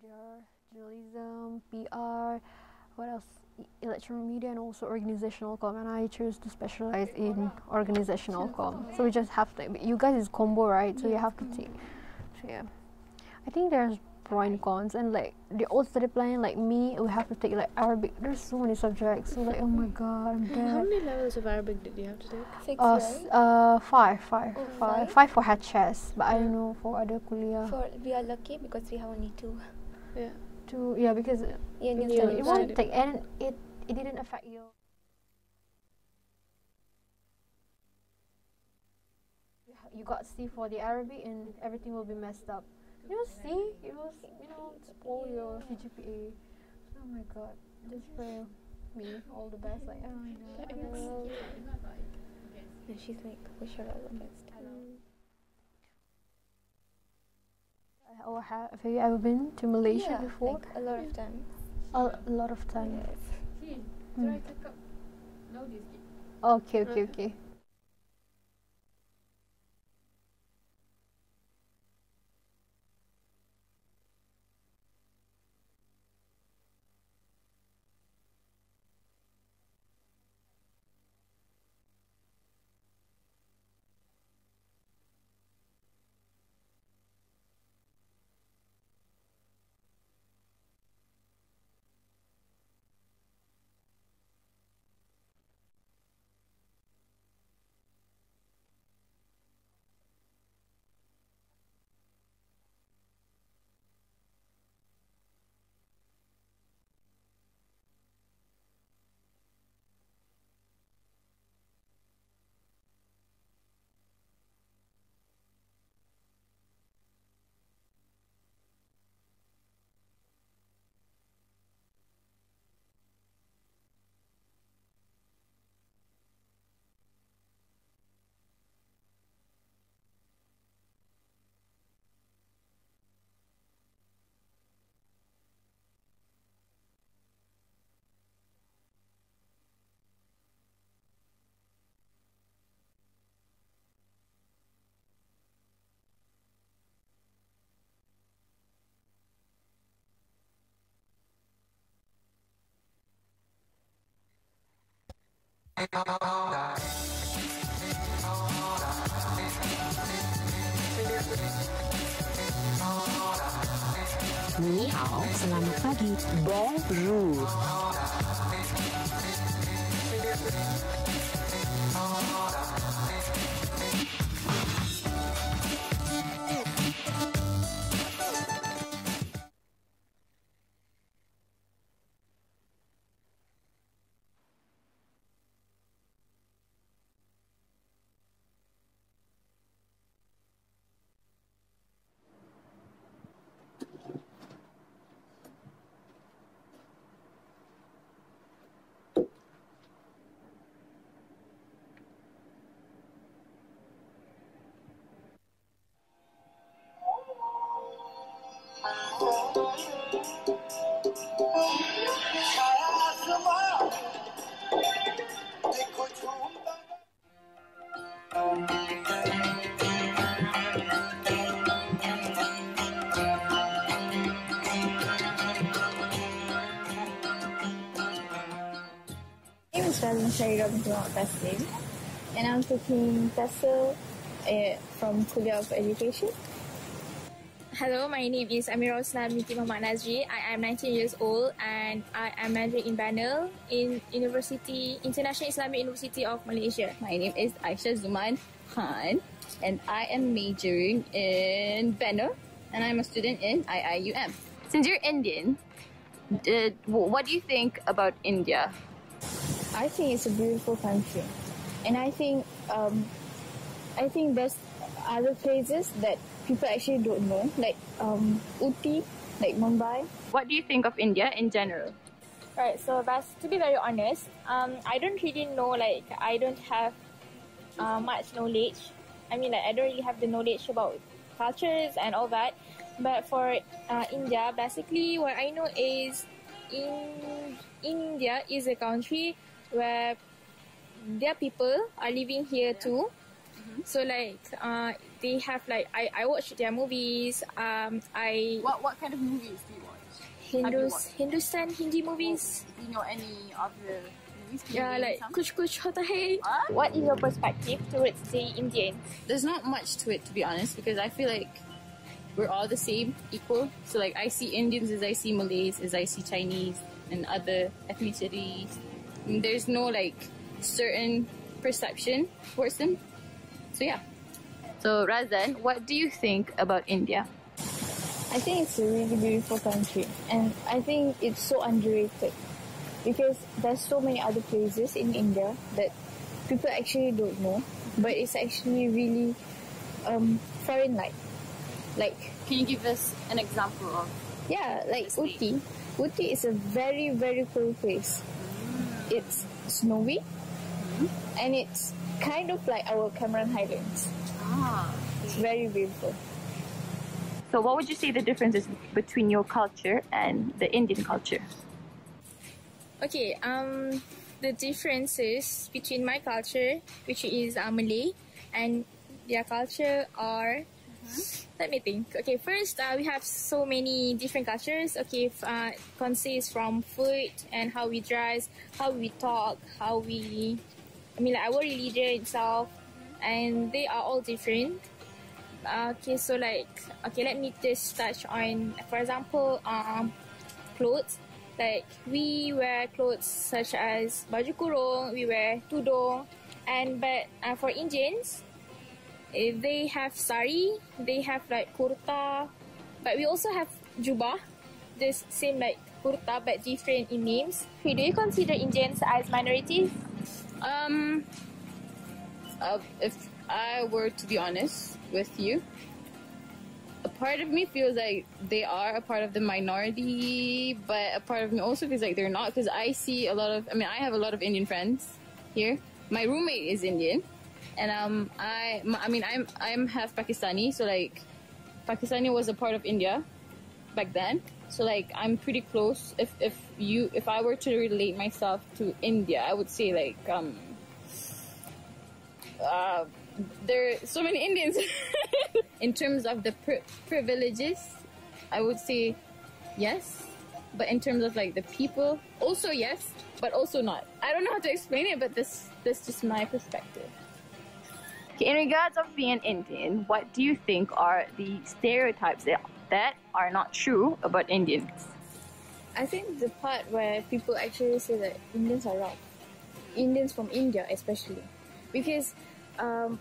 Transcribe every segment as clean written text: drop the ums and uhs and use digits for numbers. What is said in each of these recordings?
There are journalism, PR, what else? Electronic media, and also organizational comm. And I chose to specialize in organizational comm. So we just have to. You guys is combo, right? So you have to take. So yeah, I think there's pro and cons, and like the old study plan, like me, we have to take like Arabic. There's so many subjects. So like, oh my god, I'm dead. How many levels of Arabic did you have to take? 6, right? Five for head chest, but I don't know for other kuliah. We are lucky because we have only 2. Yeah. 2, yeah, because it won't take, and it didn't affect you. You got C for the Arabic, and everything will be messed up. You know, C, it will, spoil your CGPA. Oh my god, just pray me all the best. Like, oh my god. And she's like, wish her all the best. Have you ever been to Malaysia before? Like a lot of times. A lot of times. Yes. Okay. Ni hao, selamat pagi. Bonjour. Syahira binti Muhammad Taslim, and I'm taking TESOL from Kuliah of Education. Hello, my name is Amira Osman binti Muhammad Nazri. I am 19 years old and I am majoring in Banel in International Islamic University of Malaysia. My name is Aisha Zuman Khan and I am majoring in Banel and I'm a student in IIUM. Since you're Indian, what do you think about India? I think it's a beautiful country, and I think there's other places that people actually don't know, like Uti, like Mumbai. What do you think of India in general? Right, so to be very honest, I don't really know, like I don't have much knowledge. I mean, like I don't really have the knowledge about cultures and all that. But for India, basically what I know is India is a country where their people are living here too. So like they have like I watch their movies. What kind of movies do you watch? Hindi movies. Do you know any of the movies? Yeah, like Kuch Kuch Hota Hai. What is your perspective towards the Indians? There's not much to it, to be honest, because I feel like we're all the same, equal. So like I see Indians as I see Malays, as I see Chinese and other ethnicities. And there's no like certain perception towards them. So yeah. So Razan, what do you think about India? I think it's a really beautiful country, and I think it's so underrated because there's so many other places in India that people actually don't know, but it's actually really foreign-like. Like, can you give us an example of? Yeah, like Uti. Uti is a very, very cool place. It's snowy, and it's kind of like our Cameron Highlands. It's very beautiful. So what would you say the differences between your culture and the Indian culture? Okay, the differences between my culture, which is Malay, and their culture are... Let me think. Okay, first we have so many different cultures. Okay, consists from food and how we dress, how we talk, how we... I mean, like our religion itself, and they are all different. Okay, so like, okay, let me just touch on, for example, clothes. Like we wear clothes such as baju kurung, we wear tudung, but for Indians, they have sari, they have like kurta, but we also have jubah, the same like kurta but different in names. Okay, do you consider Indians as minorities? If I were to be honest with you, a part of me feels like they are a part of the minority, but a part of me also feels like they're not, because I see a lot of, I have a lot of Indian friends here. My roommate is Indian, and I'm half Pakistani, so like Pakistani was a part of India back then. So like I'm pretty close. If I were to relate myself to India, I would say like there are so many Indians. In terms of the privileges, I would say yes, but in terms of like the people, also yes, but also not. I don't know how to explain it, but that's just my perspective. Okay, in regards of being Indian, what do you think are the stereotypes that are not true about Indians? I think the part where people actually say that Indians are wrong. Indians from India especially. Because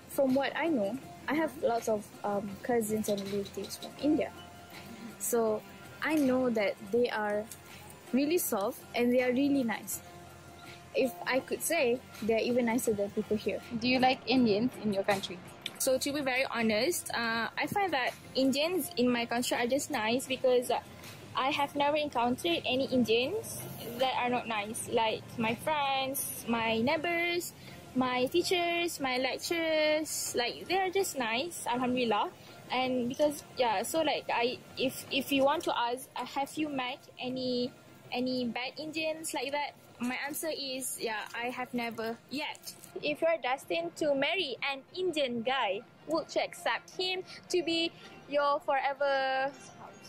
from what I know, I have lots of cousins and relatives from India. So I know that they are really soft and they are really nice. If I could say, they are even nicer than people here. Do you like Indians in your country? So to be very honest, I find that Indians in my country are just nice because I have never encountered any Indians that are not nice. Like my friends, my neighbors, my teachers, my lecturers, like they are just nice, alhamdulillah. And because so like if you want to ask, have you met any bad Indians like that? My answer is I have never yet. If you're destined to marry an Indian guy, would you accept him to be your forever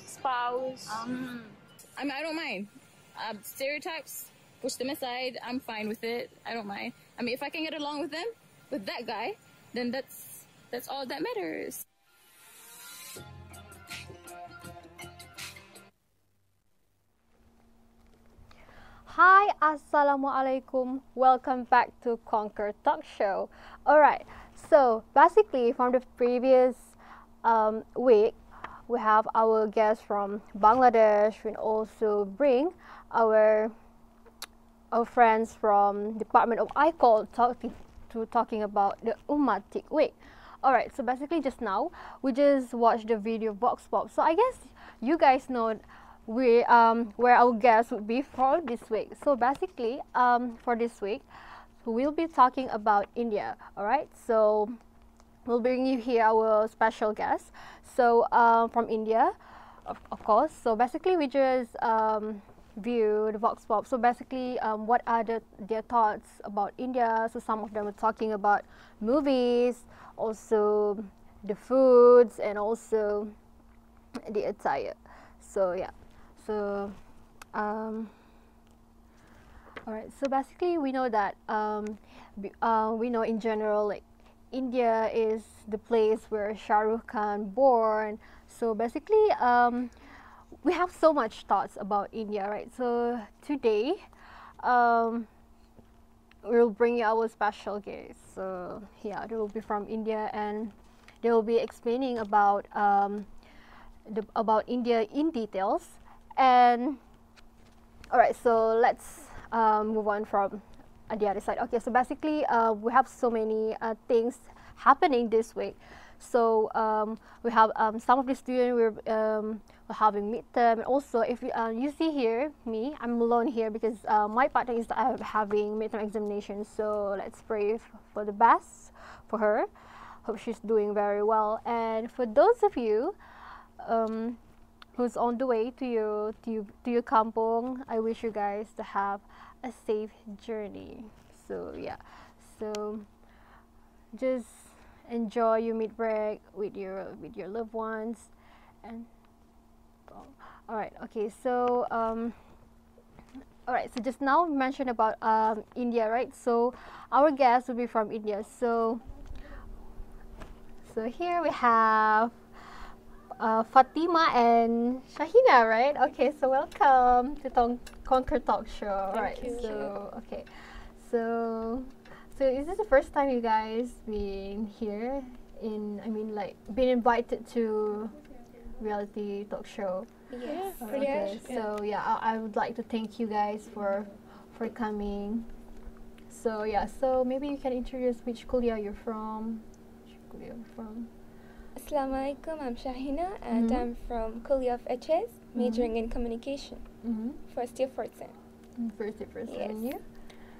spouse? I don't mind stereotypes. push them aside. I'm fine with it. I don't mind. I mean, if I can get along with them, with that guy, then that's all that matters. Hi, Assalamualaikum. Welcome back to Conquer Talk Show. Alright, so basically from the previous week, we have our guest from Bangladesh. We also bring our friends from Department of ICOL talking about the Ummatic Week. Alright, so basically just now, we just watched the video of Vox Pop. So I guess you guys know where our guest would be for this week. So basically, for this week, we'll be talking about India. All right, so we'll bring you here our special guest. So from India, of course. So basically, we just view the Vox Pop. So basically, what are their thoughts about India? So some of them are talking about movies, also the foods, and also the attire. So yeah. So, alright. So basically, we know that we know in general, like India is the place where Shah Rukh Khan born. So basically, we have so much thoughts about India, right? So today, we'll bring you our special guest. So yeah, they will be from India, and they will be explaining about India in details. And alright, so let's move on from the other side. Okay, so basically we have so many things happening this week. So we have some of the students we're having midterm, and also if you see here me, I'm alone here because my partner is having midterm examinations. So let's pray for the best for her. Hope she's doing very well. And for those of you who's on the way to your kampong, I wish you guys to have a safe journey. So yeah, so just enjoy your mid break with your loved ones. And all right, okay, so all right, so just now we mentioned about India, right? So our guest will be from India. So here we have Fathima and Shahina, right? Okay, so welcome to Conquer Talk Show. Thank you. So okay, so is this the first time you guys been here been invited to reality talk show? Yes. Okay, so yeah, I would like to thank you guys for coming. So yeah, so maybe you can introduce which kuliah you're from. Assalamualaikum, I'm Shahina and I'm from Kuliah of HS, majoring in communication. First year, fourth sem. First year, Yes. and you?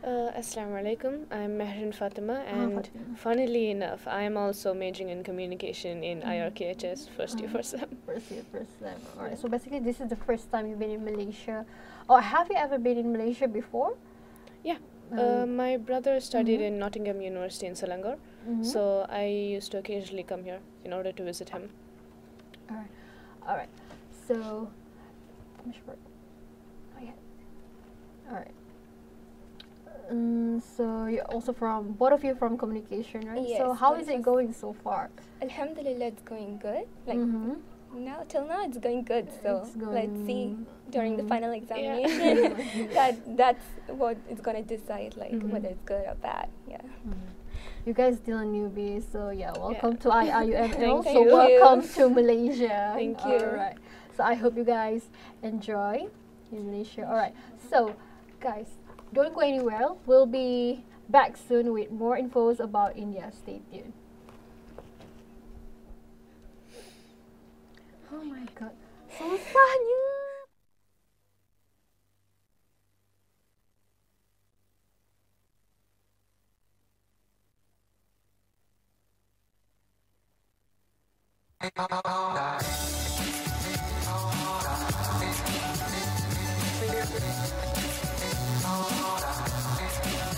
Assalamualaikum, I'm MEHRIN FATHIMA, and funnily enough, I'm also majoring in communication in IRKHS, first year, first sem. First year, first sem. Alright, so basically this is the first time you've been in Malaysia. Or have you ever been in Malaysia before? Yeah. My brother studied in Nottingham University in Selangor, so I used to occasionally come here in order to visit him. Alright. So, alright. So you're also both of you from communication, right? Yes, so how both is of it us. going so far? Alhamdulillah, it's going good. Like till now, it's going good. So It's going- let's see during the final examination. That's what it's gonna decide, like whether it's good or bad. Yeah. You guys still a newbie, so yeah, welcome to IIUML. Thank So you. welcome to Malaysia. Thank you. Alright. So I hope you guys enjoy in Malaysia. Alright. So guys, don't go anywhere. We'll be back soon with more infos about India. Stay tuned. Oh my god. Susahnya.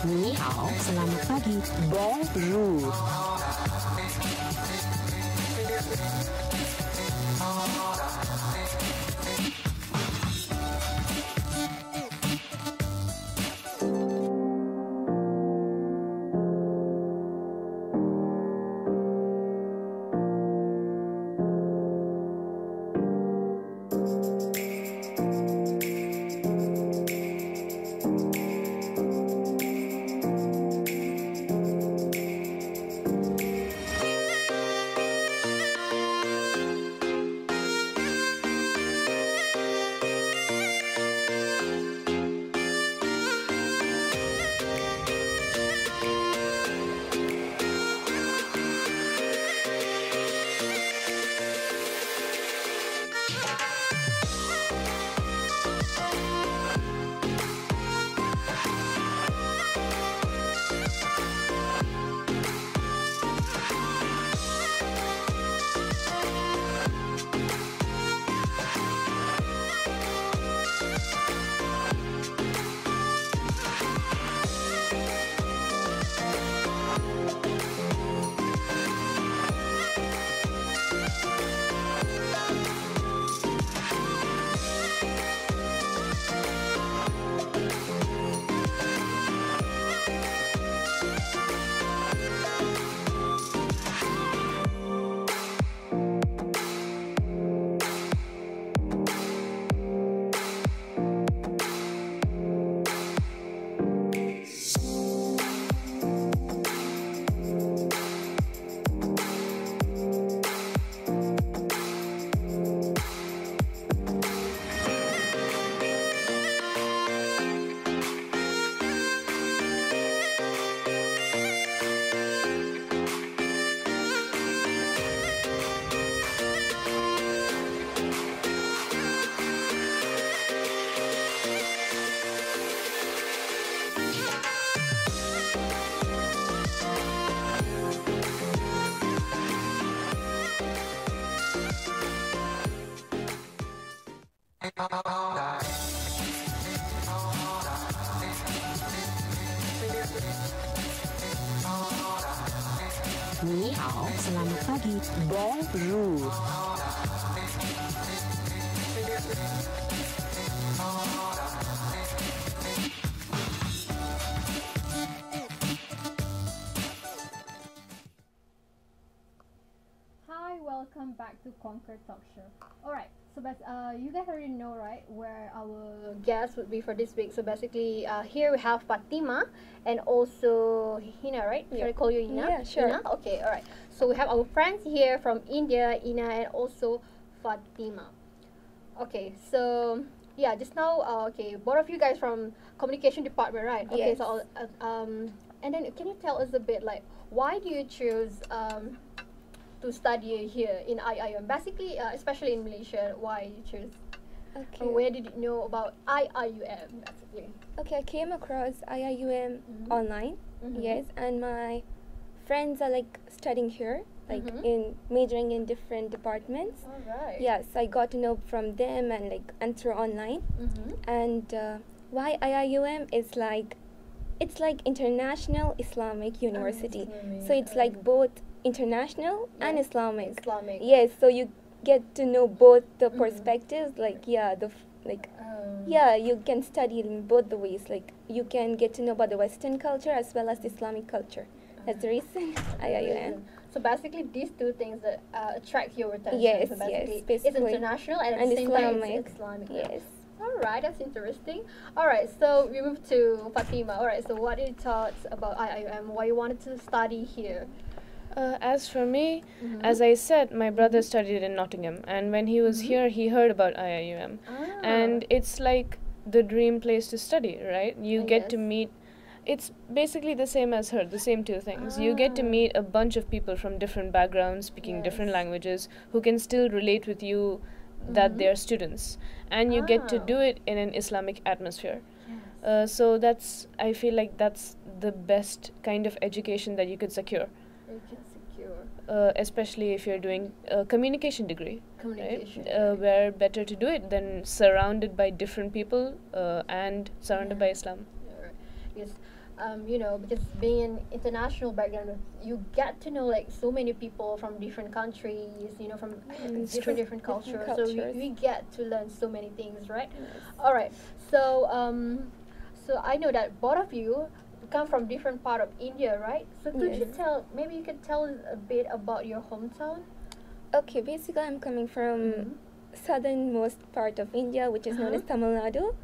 Ni hao, selamat pagi. Bonjour. Ni hao, selamat pagi. Bonjour. Hi, welcome back to Conquer Talk Show. Alright, so you guys already know, right, where our guest would be for this week. So basically, here we have Fathima and also Hina, right? Should I call you Hina? Yeah, sure. Hina? Okay, alright. So we have our friends here from India, Ina, and also Fathima. Okay, so yeah, just now, okay, both of you guys from communication department, right? Okay, Yes. so and then can you tell us a bit, like, why do you choose to study here in IIUM? Basically, especially in Malaysia, why you choose? Okay. Or where did you know about IIUM, basically? Okay, I came across IIUM online. Yes, and my friends are like studying here, like in majoring in different departments. Alright. Yes, I got to know from them and through online. And why IIUM is like, it's like International Islamic University. So it's like both international and Islamic. Islamic. Yes, so you get to know both the perspectives. Like you can study in both the ways. Like you can get to know about the Western culture as well as the Islamic culture. That's the reason IIUM. So basically, these two things that attract your attention. Yes, so yes, basically, it's basically. international and at the same time it's Islamic. Yes. Alright, that's interesting. Alright, so we move to Fathima. Alright, so what are your thoughts about IIUM? Why you wanted to study here? As for me, as I said, my brother studied in Nottingham, and when he was here, he heard about IIUM. And it's like the dream place to study, right? You get to meet, it's basically the same as her, the same two things. You get to meet a bunch of people from different backgrounds, speaking different languages, who can still relate with you that they're students. And you get to do it in an Islamic atmosphere. So that's, I feel like that's the best kind of education that you could secure. You can secure. Especially if you're doing a communication degree, Communication. right? Where better to do it than surrounded by different people and surrounded by Islam. Alright. Yes. You know, because being an international background, you get to know like so many people from different countries, you know, from different cultures. So we get to learn so many things, right? All right. So so I know that both of you come from different part of India, right? So could you maybe you could tell us a bit about your hometown? Okay, basically I'm coming from southernmost part of India, which is known as Tamil Nadu.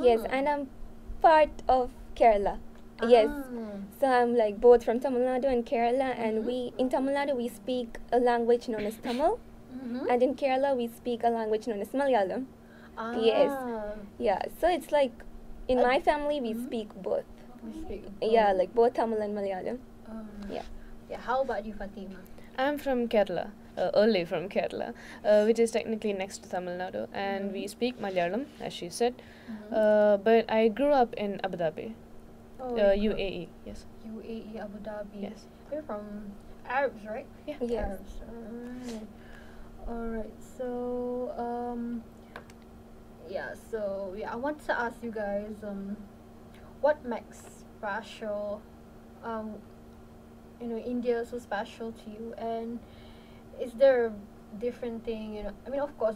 Yes, and I'm part of Kerala. Yes, so I'm like both from Tamil Nadu and Kerala, and in Tamil Nadu we speak a language known as Tamil, and in Kerala we speak a language known as Malayalam. Yes, yeah. So it's like in my family we speak both. Yeah, like both Tamil and Malayalam. Yeah. Yeah. How about you, Fathima? I'm from Kerala, early from Kerala, which is technically next to Tamil Nadu, and we speak Malayalam, as she said. But I grew up in Abu Dhabi, UAE. Yes. UAE, Abu Dhabi. Yes. You're from Arabs, right? Yeah. Yes. Arabs. Alright. So I want to ask you guys what makes special India so special to you, and is there a different thing, I mean, of course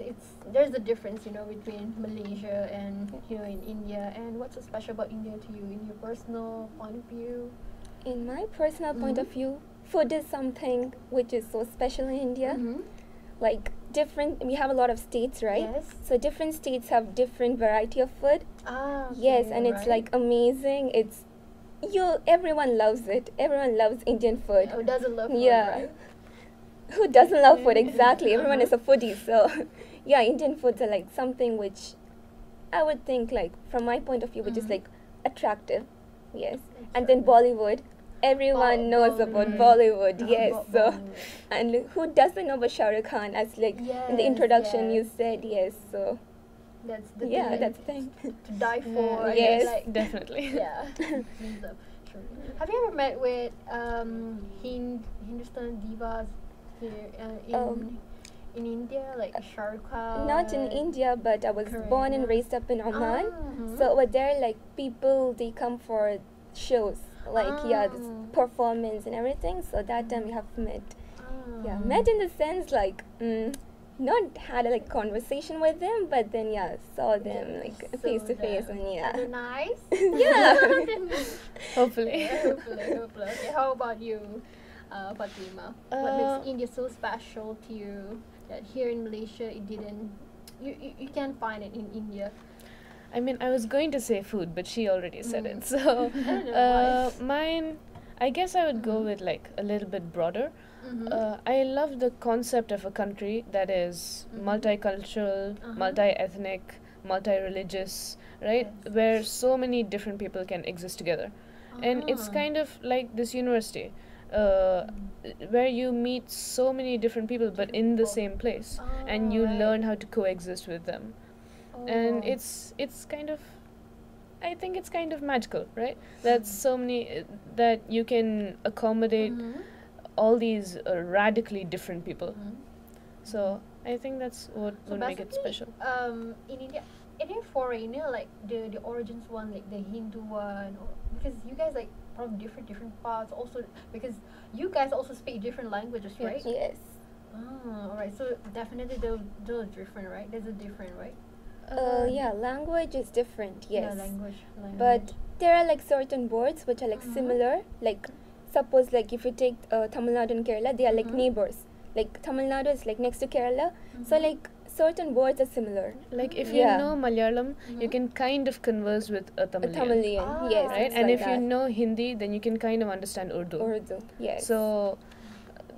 there's a difference, between Malaysia and in India, and what's so special about India to you in your personal point of view? In my personal point of view, food is something which is so special in India. Like we have a lot of states, right? Yes. So different states have different variety of food. Okay, yes, and it's like amazing. Everyone loves it. Everyone loves Indian food. Who doesn't love food, right? Who doesn't love food? Exactly. Everyone is a foodie. So yeah, Indian foods are like something which I would think, like from my point of view, which is like attractive. Yes. And then Bollywood. Everyone knows about Bollywood, yes. So, and who doesn't know about Shah Rukh Khan? As like in the introduction you said, yes. So that's the thing. That's the thing to die for. Yes, like, definitely. Yeah. Have you ever met with Hindustan divas here in India, like Shah Rukh Khan? Not in India, but I was born and raised up in Oman. So over there, like people, they come for shows. like this performance and everything. So that time we have met. Yeah, met in the sense like not had a like conversation with them, but then saw them like face to face and They're nice. yeah. Hopefully. Hopefully. Okay, how about you, Fatima? What makes India so special to you that here in Malaysia it didn't? You can't find it in India. I mean, I was going to say food, but she already said it. So, I don't know why. mine, I guess I would go with like a little bit broader. I love the concept of a country that is multicultural, multi-ethnic, multi-religious, right? Where so many different people can exist together. And it's kind of like this university where you meet so many different people but in the same place, and you learn how to coexist with them. And it's kind of, I think it's kind of magical, right? That so many that you can accommodate all these radically different people. So I think that's what would make it special. In India, any foreigner like the origins one, like the Hindu one, or, because you guys like from different parts also, because you guys also speak different languages, right? Yes. Alright. So definitely those different, right? There's a different, right? Yeah, language is different. Yes. Yeah, language. But there are like certain words which are like similar. Like suppose like if you take Tamil Nadu and Kerala, they are like neighbors. Like Tamil Nadu is like next to Kerala, so like certain words are similar. Like if you know Malayalam, you can kind of converse with a Tamilian. Tamilian, yes. Right? it's And like if you know Hindi, then you can kind of understand Urdu. Urdu, yes. So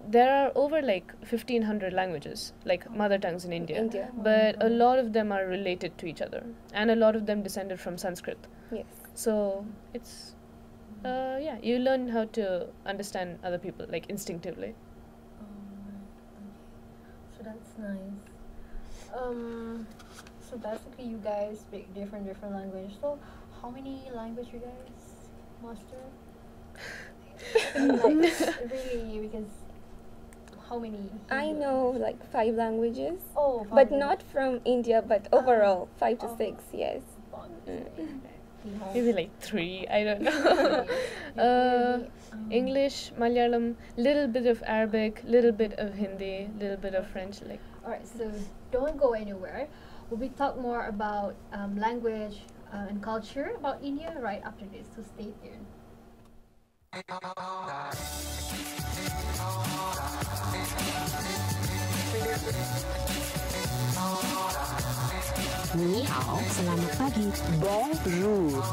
there are over like 1,500 languages, like mother tongues in India. But a lot of them are related to each other, and a lot of them descended from Sanskrit. Yes. So it's you learn how to understand other people like instinctively. So that's nice. So basically you guys speak different languages. So how many languages you guys master? Like, really, because how many? I know like 5 languages. Oh, but not from India, but overall 5 to 6. Yes. Maybe like 3, I don't know. English, Malayalam, little bit of Arabic, little bit of Hindi, little bit of French. Like. Alright, so don't go anywhere. We'll be talk more about language and culture about India right after this. So stay tuned. 你好, selamat pagi. Bonjour.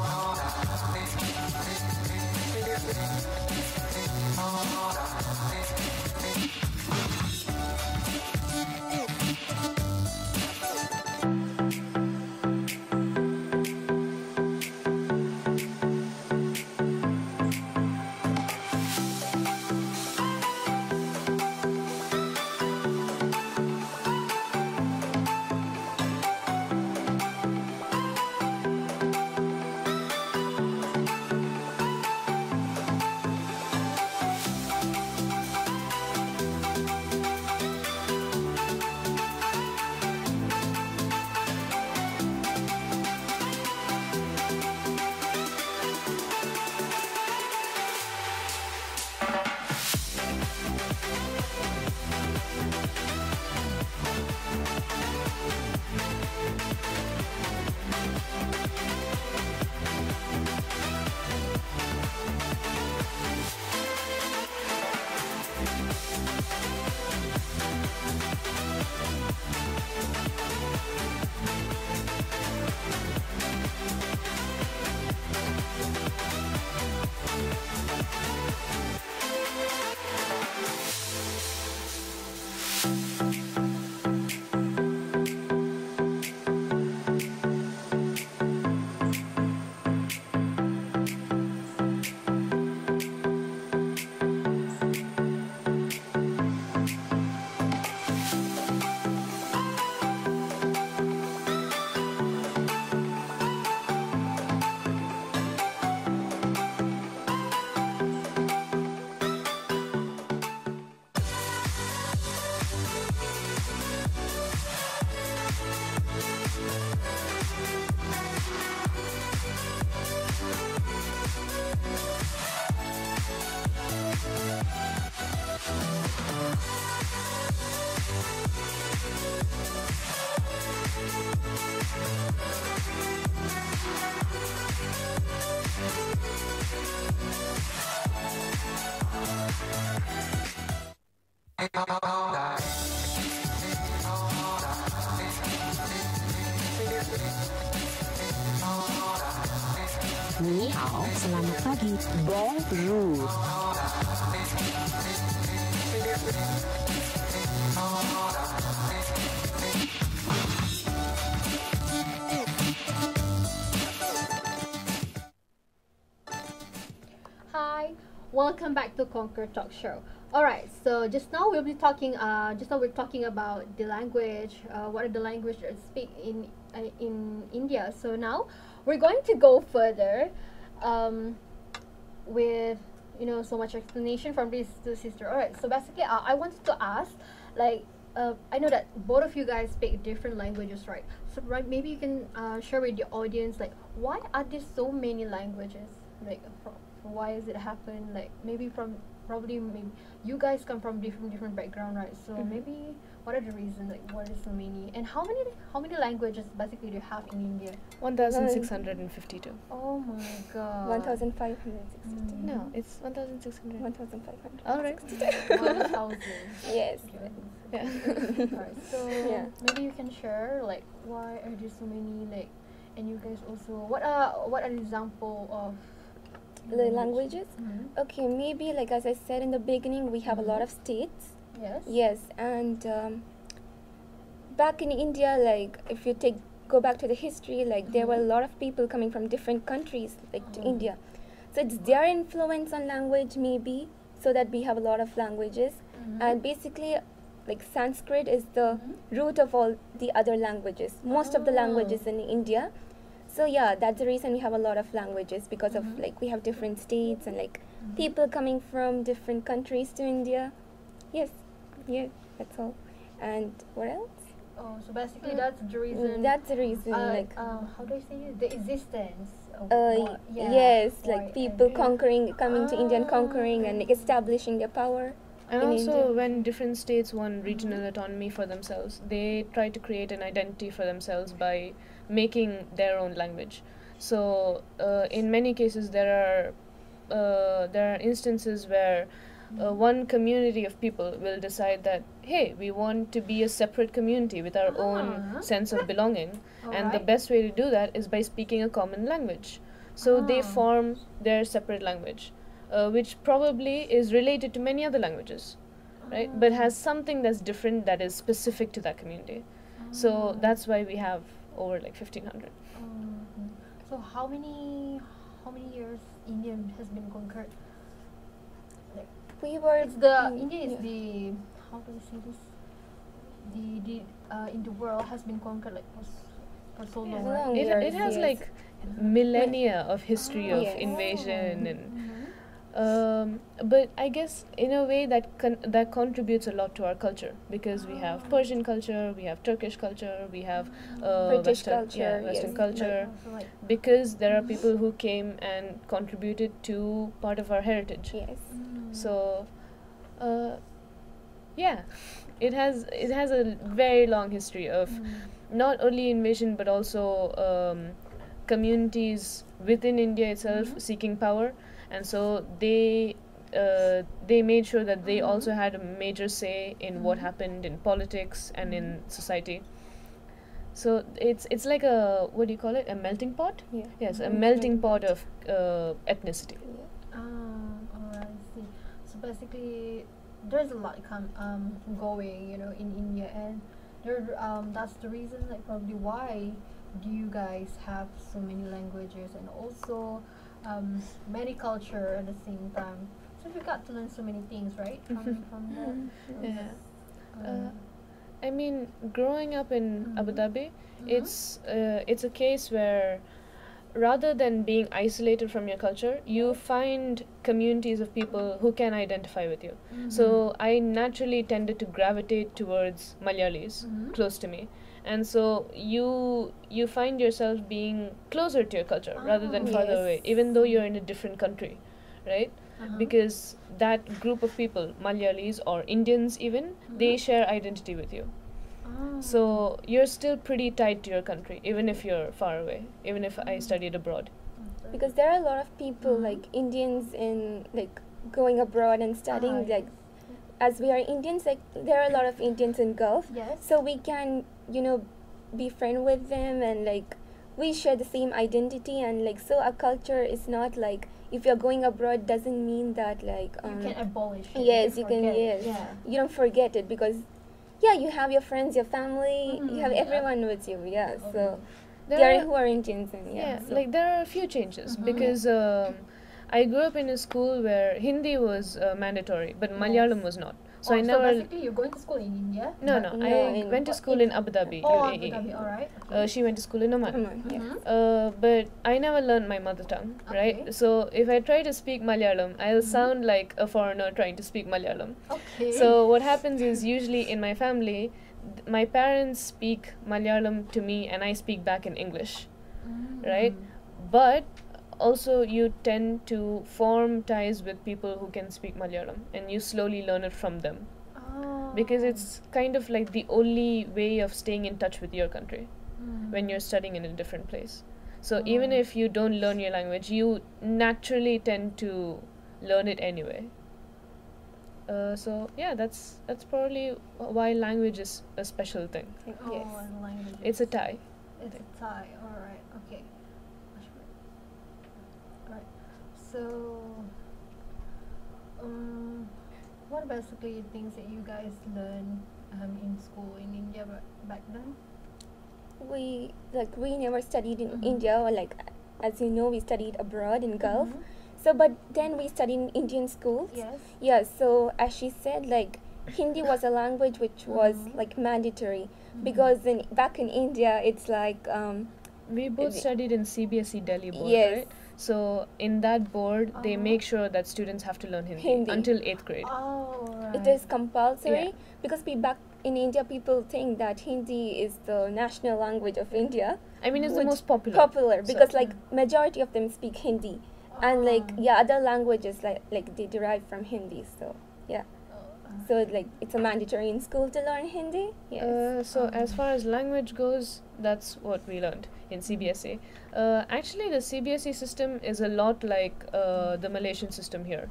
Ni hao, selamat pagi. Bonjour. Hi, welcome back to Conquer Talk Show. Alright, so just now we'll be talking. We're talking about the language. What are the languages that speak in India? So now we're going to go further, with so much explanation from this sister. Alright, so basically, I wanted to ask, like, I know that both of you guys speak different languages, right? So right, maybe you can share with the audience, like, why are there so many languages? Like, why does it happen? Like, maybe probably you guys come from different background, right? So maybe what are the reasons? Like, what are so many? And how many languages basically do you have in India? 1,652. Oh my god. 1,560. No, it's 1,600. 1,500. All right. 1,000. Yes. Yeah. Alright, so Yeah. maybe you can share, like, why are there so many, like, and you guys also what are an example of The languages? Mhm. Okay, maybe like as I said in the beginning, we have a lot of states. Yes. Yes, and back in India, like if you go back to the history, like there were a lot of people coming from different countries, like to India. So it's their influence on language, maybe, so that we have a lot of languages. And basically, like Sanskrit is the root of all the other languages. Most of the languages in India. So yeah, that's the reason we have a lot of languages, because of like we have different states and like people coming from different countries to India. Yes, yeah, that's all. And what else? Oh, so basically that's the reason. That's the reason. Like how do I say it? The existence. Of yes, why like people coming to India and conquering and like, establishing their power. And in also, India. when different states won regional autonomy for themselves, they try to create an identity for themselves by making their own language. So, in many cases, there are instances where one community of people will decide that, hey, we want to be a separate community with our own sense of belonging, and the best way to do that is by speaking a common language. So they form their separate language, which probably is related to many other languages, right? But has something that's different, that is specific to that community. So that's why we have over like 1,500. So how many years India has been conquered? Like, We were India is the, how do I say this? The in the world has been conquered like for so long, right? long It years, has yes. like millennia of history of Yes. invasion and but I guess in a way that that contributes a lot to our culture, because we have Persian culture, we have Turkish culture, we have British culture, Western yes. culture, So like, because there are people who came and contributed to part of our heritage. Yes. So yeah, it has a very long history of not only invasion but also communities within India itself seeking power, and so they made sure that they also had a major say in what happened in politics and in society. So it's like a, what do you call it, a melting pot? Yeah. Yes, a melting pot of ethnicity. alright, I see. So basically, there's a lot going, in India, and that's the reason, like, probably why do you guys have so many languages and also many culture at the same time. So we got to learn so many things, right? From that. Yeah. I mean, growing up in Abu Dhabi, it's a case where rather than being isolated from your culture, you find communities of people who can identify with you. So I naturally tended to gravitate towards Malayalis close to me, and so you find yourself being closer to your culture rather than farther away, even though you're in a different country, right? Because that group of people, Malayalis or Indians even, they share identity with you. So you're still pretty tied to your country, even if you're far away, even if I studied abroad. Because there are a lot of people like Indians in like going abroad and studying, like as we are Indians, like there are a lot of Indians in Gulf. Yes. So we can, be friend with them, and like we share the same identity, and like so our culture is not like, if you're going abroad doesn't mean that like you can abolish it. yes, you can, forget it. yes. Yeah. You don't forget it, because you have your friends, your family, you have everyone with you. Yeah. So there are who are Indians, and like there are a few changes because I grew up in a school where Hindi was mandatory, but Malayalam was not. So I So never. basically, you're going to school in India. No, I went to school in Abu Dhabi, UAE. Abu Dhabi, all right. She went to school in Oman. yeah. But I never learned my mother tongue, right? Okay. So if I try to speak Malayalam, I'll sound like a foreigner trying to speak Malayalam. Okay. So what happens is, usually in my family, my parents speak Malayalam to me and I speak back in English, right? But also you tend to form ties with people who can speak Malayalam, and you slowly learn it from them, because it's kind of like the only way of staying in touch with your country when you're studying in a different place. So even if you don't learn your language, you naturally tend to learn it anyway. So yeah, that's probably why language is a special thing. Yes. Language. It's a tie. It's a tie. All right. Okay. All right. So, what basically things that you guys learn in school in India back then? We never studied in India, or like, as you know, we studied abroad in Gulf. So but then we studied in Indian schools. Yes. Yeah, so as she said, like Hindi was a language which was like mandatory, because back in India it's like We both studied in CBSE Delhi board, Yes. right? So in that board, they make sure that students have to learn Hindi. Until 8th grade. Oh, right. it is compulsory, Yeah. because back in India people think that Hindi is the national language of India. I mean, it's the Which- most popular. Popular, because like majority of them speak Hindi, and like other languages like they derive from Hindi. So yeah. So like it's a mandatory in school to learn Hindi. Yes. So as far as language goes, that's what we learned in CBSE. Actually, the CBSE system is a lot like the Malaysian system here.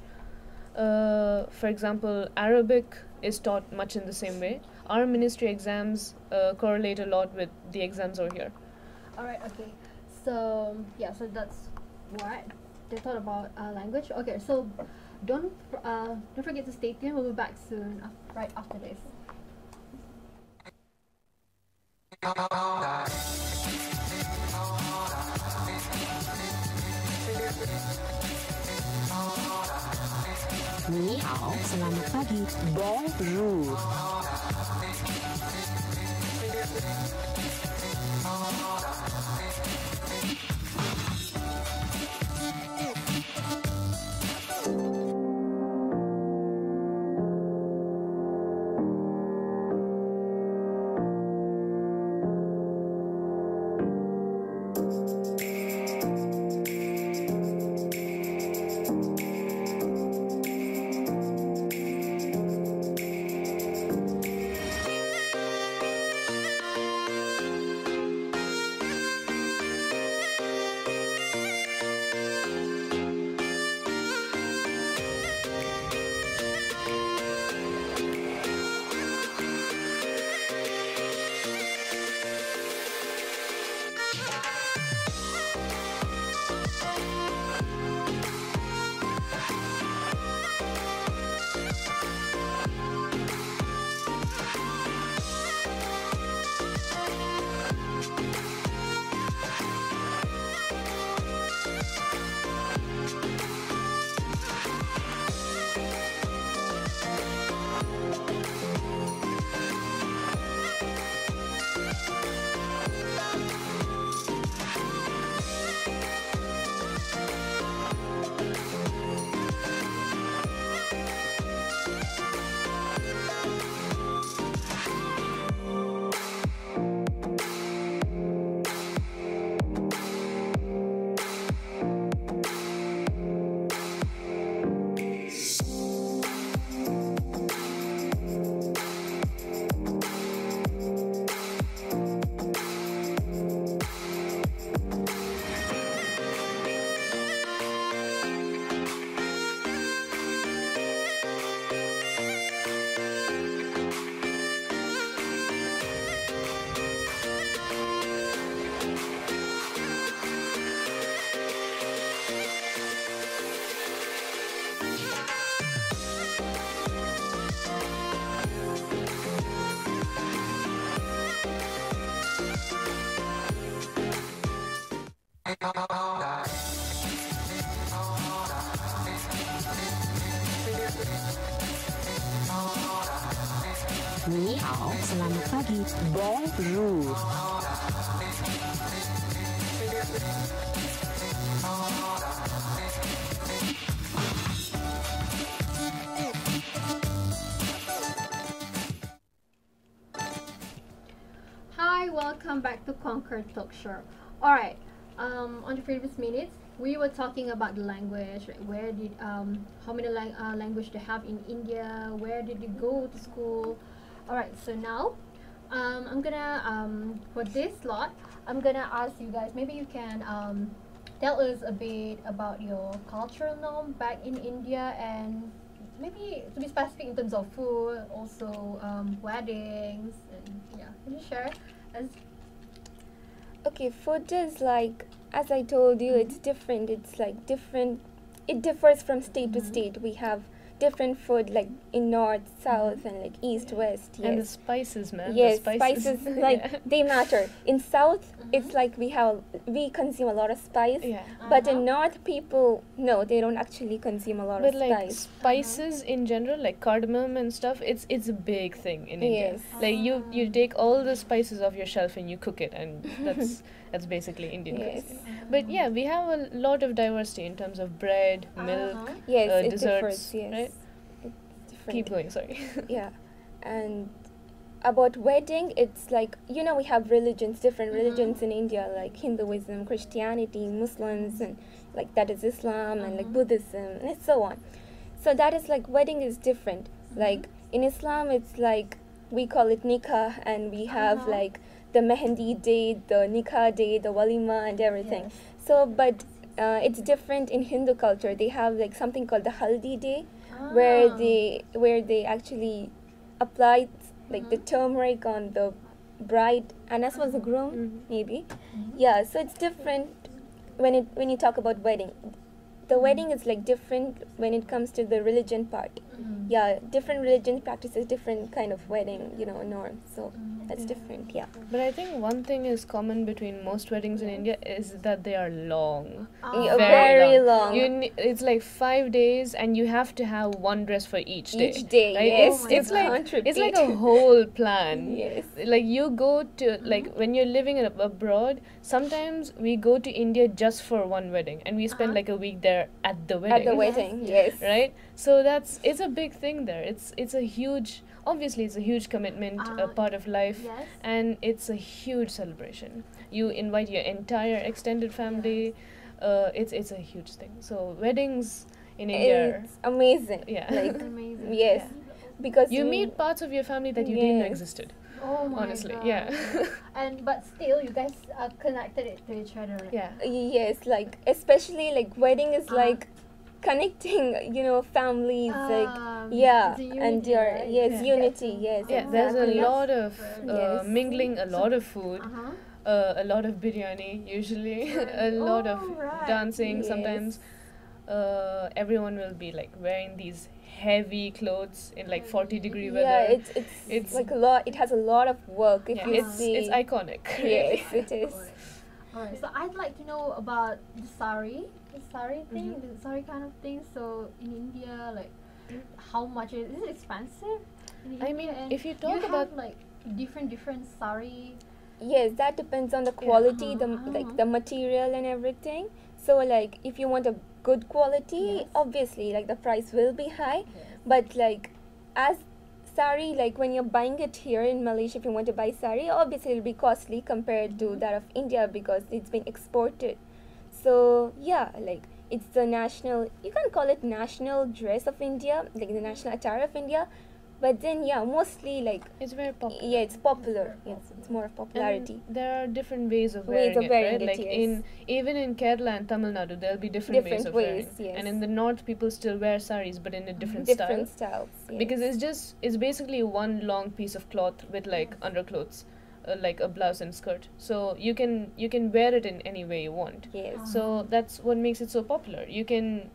For example, Arabic is taught much in the same way. Our ministry exams correlate a lot with the exams over here. All right. Okay. So yeah. So that's what they thought about language. Okay. So don't forget to stay tuned. We'll be back soon. Right after this. Ni hao, selamat pagi. Bonjour. Ni hao, selamat pagi. Bonjour. Hi, welcome back to Concord Talk Show. Alright, on the previous minutes, we were talking about the language, like where did, how many language they have in India, where did you go to school. Alright, so now, I'm gonna, for this slot, I'm gonna ask you guys, maybe you can tell us a bit about your cultural norm back in India, and maybe to be specific in terms of food, also weddings, and yeah, can you share as Okay, food is like, as I told you, it's different. It's like different. It differs from state to state. We have different food like in north, south, and like east, west. Yes. And the spices, man. Yes, the spices like Yeah. they matter. In south, it's like we consume a lot of spice. Yeah. But in north, people no, they don't actually consume a lot But of like spice. spices in general, like cardamom and stuff, it's a big thing in India. Yes. Like you take all the spices off your shelf and you cook it, and that's basically Indian Yes. cuisine. But yeah, we have a lot of diversity in terms of bread, milk, Yes, it desserts, differs. Yes, right? it's different. Keep going. Sorry. Yeah, and about wedding, it's like we have religions, different religions in India, like Hinduism, Christianity, Muslims, and like that is Islam, and like Buddhism, and so on. So that is like wedding is different. Like in Islam, it's like we call it nikah, and we have like the mehendi day, the nikah day, the walima, and everything. So, but it's different in Hindu culture. They have like something called the haldi day, where they actually apply like the turmeric on the bride and as well as the groom, maybe. Yeah, so it's different when you talk about wedding. The wedding is like different when it comes to the religion part. Yeah, different religion practices different kind of wedding, norms. So that's different. Yeah. But I think one thing is common between most weddings in India is that they are long. Yeah, very long. It's like 5 days, and you have to have one dress for each day. Each day, right? yes. It's like a whole plan. Yes. Like you go to like when you're living abroad. Sometimes we go to India just for one wedding, and we spend like a week there at the wedding. At the wedding, yes. Right. So it's a big thing there. It's a huge. Obviously, it's a huge commitment, a part of life, and it's a huge celebration. You invite your entire extended family. It's a huge thing. So weddings in India, It's amazing. Yeah. Like amazing. yes, because you meet parts of your family that you didn't know Yes. existed. Oh my Honestly, God. yeah. And but still, you guys are connected it to each other. Right? Yeah. yes, like especially like wedding is like connecting, families, like yeah, it's a and unity, your right? yes, Yeah. unity, yes, Yeah, there's a exactly. lot of Yes. mingling, a lot of food, a lot of biryani usually, a lot of right. dancing. Yes. Sometimes everyone will be like wearing these heavy clothes in like 40-degree weather. Yeah, it's It's- like a lot. It has a lot of work. If Yeah, you see, it's iconic. yes, it is. Alright, so I'd like to know about the sari thing, the sari kind of thing. So in India, like, how much is it expensive? In I India? mean, And if you do talk have, about- like different sari. Yes, that depends on the quality, like the material and everything. So like if you want a good quality, obviously like the price will be high. But like as sari, like when you're buying it here in Malaysia, if you want to buy sari, obviously it'll be costly compared to that of India because it's been exported. So yeah, like it's the national, you can call it national dress of India, like the national attire of India. But then yeah, mostly like It's very popular. yeah, it's popular. Yes, it's more of popularity. And there are different ways of Ways wearing of it, wearing right? it, Like yes. even in Kerala and Tamil Nadu, there'll be different ways Different of ways, wearing. yes. And in the north, people still wear saris, but in a different Different style. styles. Yes. Because it's basically one long piece of cloth with like underclothes, like a blouse and skirt. So you can wear it in any way you want. yes. So that's what makes it so popular. You can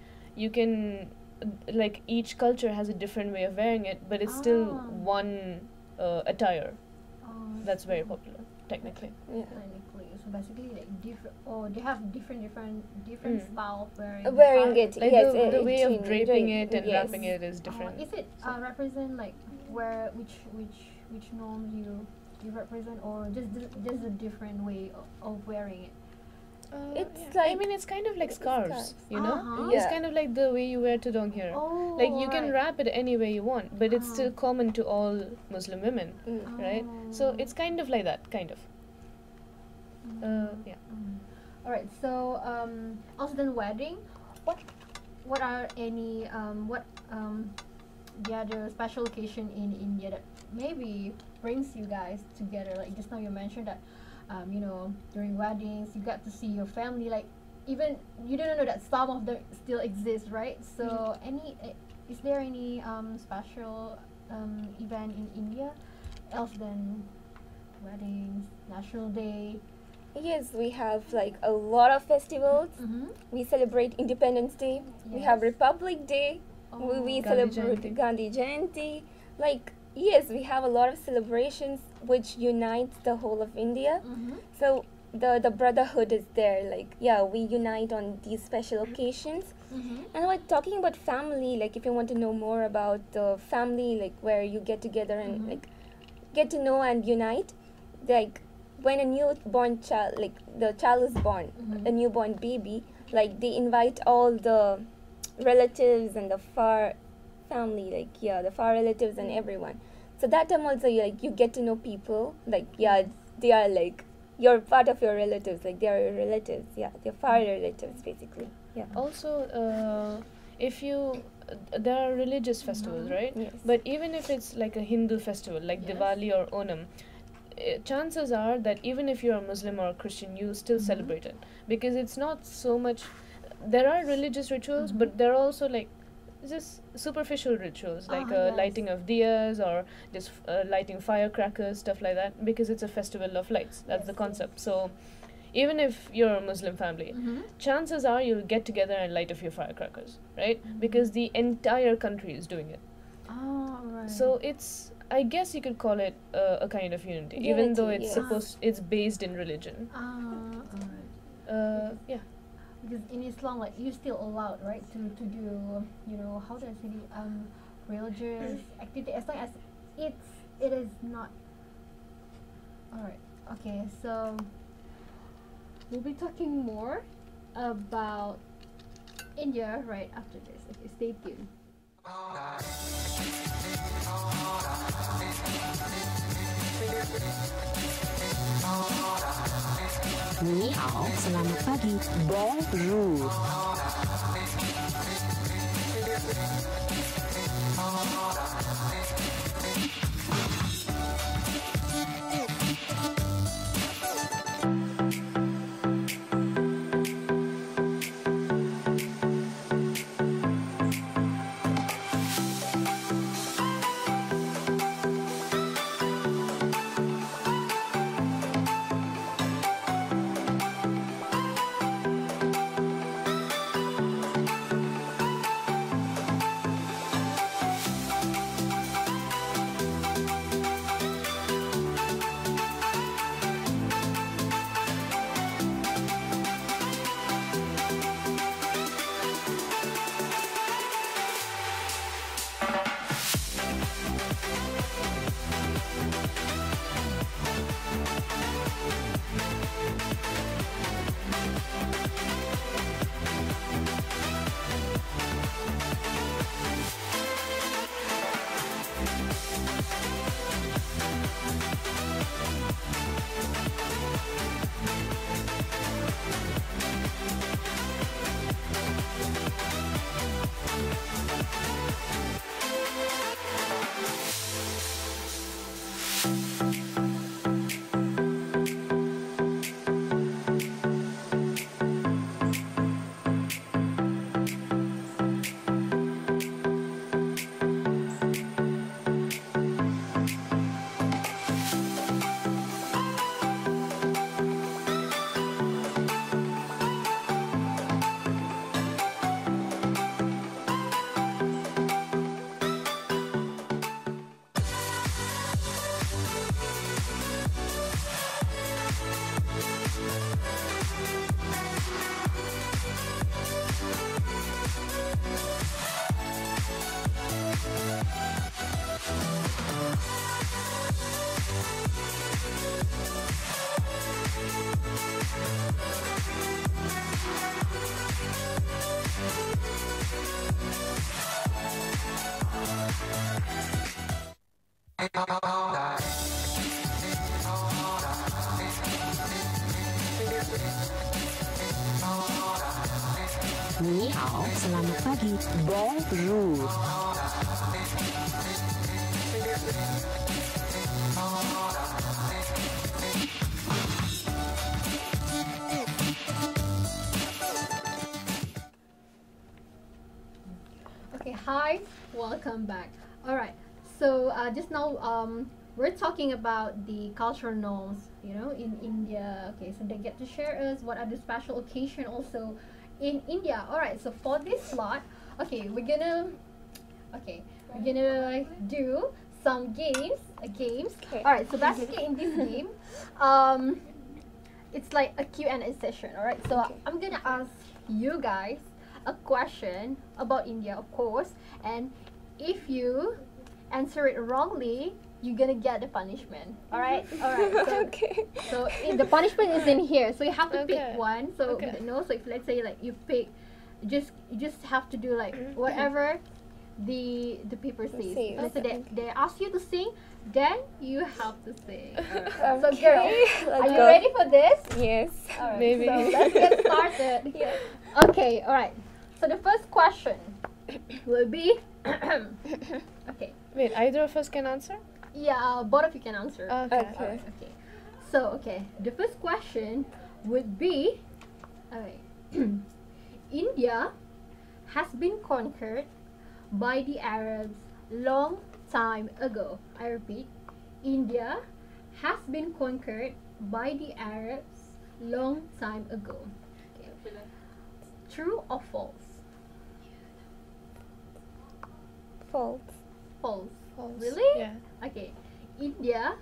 like each culture has a different way of wearing it, but it's still one attire. That's very popular technically. Yeah. Technically, so basically, like different, or they have different style of wearing. Wearing sari. it, Like yes. the way of change, draping it and yes. wrapping it is different. Is it represent like which which norms you represent, or just a different way of wearing it? It's I like mean, it's kind of like scarves, you know? Uh-huh. It's Yeah. kind of like the way you wear tudong here. Oh, Like, you can right. wrap it any way you want, but it's Uh-huh. still common to all Muslim women, right? So Oh. it's kind of like that, kind of. Yeah. All right. So also then wedding. What are any the other special occasion in India that maybe brings you guys together? Like just now you mentioned that you know, during weddings you got to see your family. Like even you didn't know that some of them still exist, right? So is there any special event in India else than weddings, National Day? yes, we have like a lot of festivals. We celebrate Independence Day. We have Yes. Republic Day. We Gandhi celebrate Jayanti. Gandhi Jayanti. Like yes, we have a lot of celebrations which unites the whole of India. So the brotherhood is there. Like yeah, we unite on these special occasions. And we're talking about family. Like if you want to know more about the family, like where you get together and like get to know and unite, like when a newborn child, like the child is born, a newborn baby, like they invite all the relatives and the far family, like yeah, the far relatives and everyone. So that time also you get to know people, like yeah, they are like you're part of your relatives, like they are your relatives, yeah, they're far relatives basically, yeah. Also, if you there are religious festivals, right? Yes. But even if it's like a Hindu festival, like Diwali or Onam, chances are that even if you're a Muslim or a Christian, you still celebrate it, because it's not so much. There are religious rituals, but there are also like just superficial rituals, like Yes. lighting of diyas or just lighting firecrackers, stuff like that, because it's a festival of lights. That's the concept. So even if you're a Muslim family, chances are you'll get together and light a few firecrackers, right? Because the entire country is doing it. Oh, right. So it's, I guess you could call it a kind of unity, even though Unity, it's yes. it's based in religion. Alright. Yeah. Because in Islam, like you're still allowed, right, to do, you know, how do I say it, religious activity, as long as it is not. Alright. Okay. So we'll be talking more about India right after this. Okay, stay tuned. 你好, selamat pagi. Bonjour. Ni hao, selamat pagi. Bonjour. Okay, hi, welcome back. All right, so just now we're talking about the cultural norms, you know, in India. Okay, so they get to share us what are the special occasion also in India. All right, so for this slot, we're gonna do some games. Okay. All right, so basically in this game, it's like a Q&A session. All right, so I'm gonna ask you guys a question about India, of course, and if you answer it wrongly, you're gonna get the punishment. All right. So, Okay. so the punishment is in here. So you have to Okay. pick one. So Okay. so if let's say like you pick, you just have to do like whatever the paper says. Says. Let's say they ask you to sing, then you have to sing. Alright. So Okay, girls, let's are you go. ready for this? Yes. Alright, Maybe. So let's get started. Yeah. Okay, alright. So the first question will be okay. Wait, either of us can answer? Yeah, both of you can answer. Okay. Okay. Okay. So the first question would be India has been conquered by the Arabs long time ago. I repeat, India has been conquered by the Arabs long time ago. Okay. True or false? False. False. False. Really? Yeah. Okay. India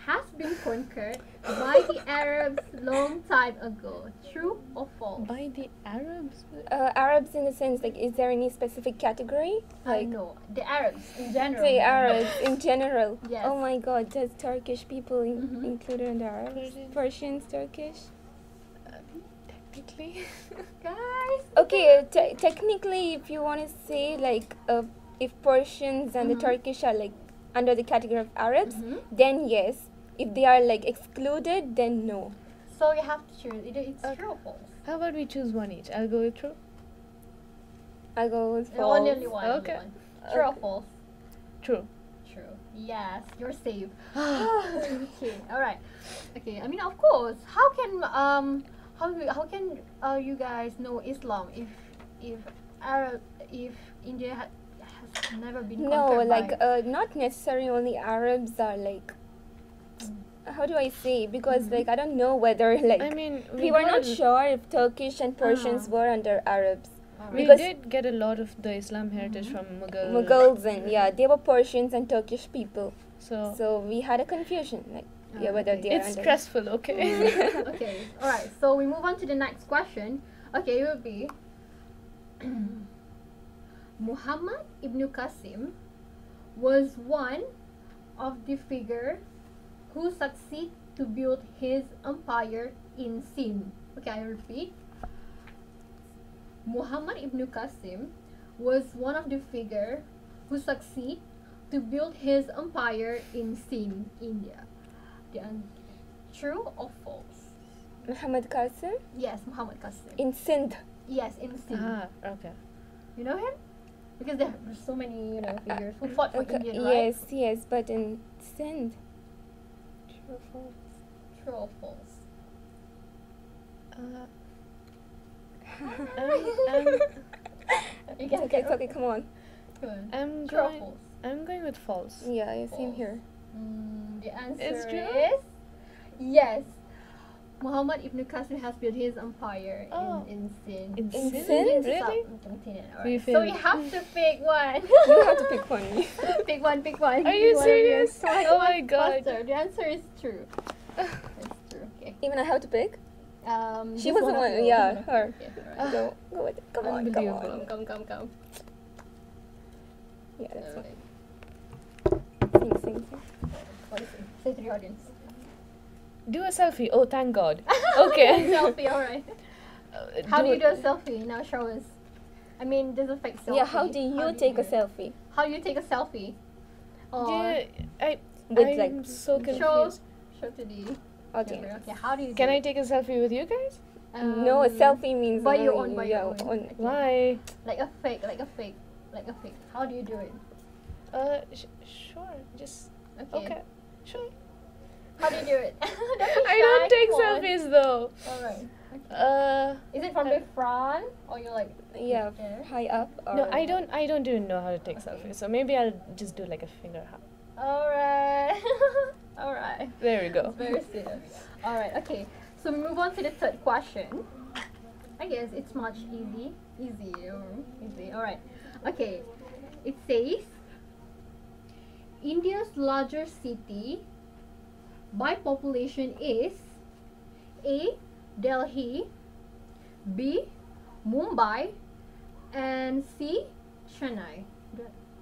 has been conquered by the Arabs long time ago. True or false? By the Arabs? Arabs in the sense, like, is there any specific category? I Like, know. The Arabs in general. say Arabs in general. Yes. Oh my God, does Turkish people Mhm. included in the Arabs? Persian. Persians, Turkish? Technically. Guys. Okay, technically, if you want to say like, if Persians and the Turkish are like under the category of Arabs, then yes. If they are like excluded, then no. So you have to choose. Either it's true or false. How about we choose one each? I'll go with true. I go with false. Only one. Okay. Only one. True or false? True. True. Yes, you're safe. Okay. All right. Okay. I mean, of course. How can you guys know Islam if India has never been No, conquered like by? not necessarily only Arabs are like. How do I say? Because like I don't know whether like I mean, we were not got- sure if Turkish and Persians were under Arabs. We because- did get a lot of the Islam heritage from Mughal. Mughals and yeah, they were Persians and Turkish people. So, So we had a confusion like whether okay. they are it's under. stressful, okay? Okay. All right. So we move on to the next question. Okay, it will be Muhammad ibn Qasim was one of the figure who succeed to build his empire in Sindh. Okay, I repeat. Muhammad ibn Qasim was one of the figure who succeed to build his empire in Sindh, India. True or false? Muhammad Qasim Yes, Muhammad Qasim. in Sindh. Yes, in Sindh. Okay. You know him? Because there's so many, figures who fought for Okay, Indian, right? yes, but in Sindh. True or false? True or false? You It's okay, it's okay. Come on. Good. I'm True or going. false? I'm going with false. Yeah, same False. here. The answer It's true? is yes. Muhammad ibn Qasim has built his empire Oh. in Sindh. In In Sindh? Sindh? Really? Subcontinent. We Alright. So failed. you have to pick one. You have to pick one. pick one. Pick one. Are you Pick one. serious? Come on, Oh my God. faster. The answer is true. It's true. Okay. Even I have to pick. She this was the of one. you, Yeah, one of her. you. Okay, alright. Go with it. Come on, come on. Come. Yeah, that's Alright. one. Sing. What is it? Say to the audience. Do a selfie. Oh, thank God. Okay. Selfie, alright. How do you do a selfie? Now show us. I mean, there's a fake selfie. Yeah, how do you take a selfie? How do you take a selfie? Or Yeah, With, I'm like, so show confused. show to the Okay. camera. Okay, how do you Can do I it? take a selfie with you guys? No, a selfie means by your only- own, by yeah, your own. Okay. Why? Like a fake, like a fake, like a fake. How do you do it? Sure. Just Okay. okay. Sure. How do you do it? Don't be I don't shy, take come on. selfies though. Alright. Is it from the front or you're like Yeah, there? high up. Or No, I don't even know how to take selfies. So maybe I'll just do like a finger hug. Alright. Alright. There we go. Very still. Alright, okay. So we move on to the third question. I guess it's much easy. Alright. Okay. It says India's largest city by population is A. Delhi, B. Mumbai, and C. Chennai.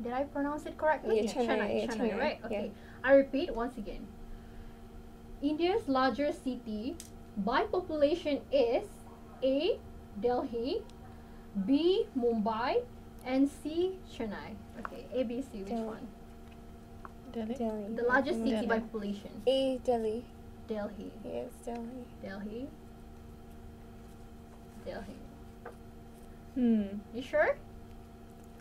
Did I pronounce it correctly? Yeah, Chennai, Chennai, right? yeah. Okay. I repeat once again. India's largest city by population is A. Delhi, B. Mumbai, and C. Chennai. Okay, A, B, C, which Delhi. one? Delhi. Delhi. The largest city Delhi. by population. A, Delhi. Delhi. Yes, Delhi. Delhi. Delhi. Hmm. You sure?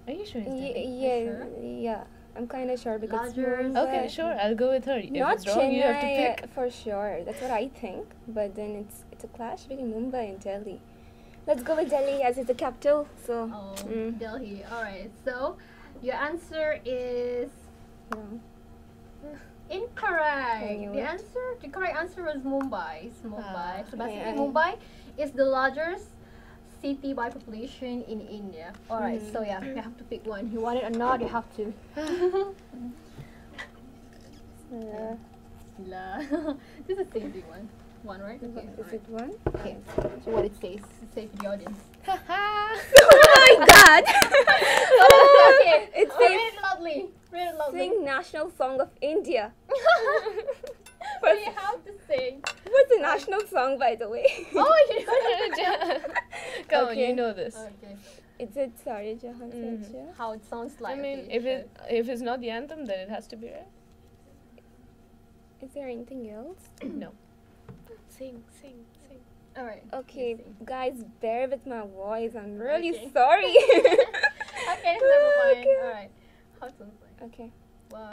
Are you sure? It's Yeah, Delhi? yeah, sure? yeah. I'm kind of sure because Largest- Mumbai- Okay, sure. I'll go with her. If Not it's wrong, you have to Chennai pick. for sure. That's what I think. But then it's a clash between Mumbai and Delhi. Let's go with Delhi as it's the capital. So Oh, Mm. Delhi. Alright, so your answer is no. incorrect. I knew it. The correct answer was Mumbai. It's Mumbai. So basically, yeah, I- Mumbai is the largest city by population in India. Alright, so yeah, you have to pick one. You want it or not, you have to. This is the same one. One, right? Okay. Is it one? Okay. So what it says? Say to the audience. Oh my God! Okay. It Oh, read says it loudly. Read it loudly. sing national song of India. What do you have to sing? What's the national song, by the way? Oh, you don't Come on, Okay. you know this. Okay. Is it Sare Jahan Se Acha? How it sounds like. I mean, okay, if it's not the anthem, then it has to be right. Is there anything else? No. Sing. All right. Okay, guys, bear with my voice. I'm really Okay. sorry. Okay, never mind. Okay. All right. How it sounds like. Okay. Wow.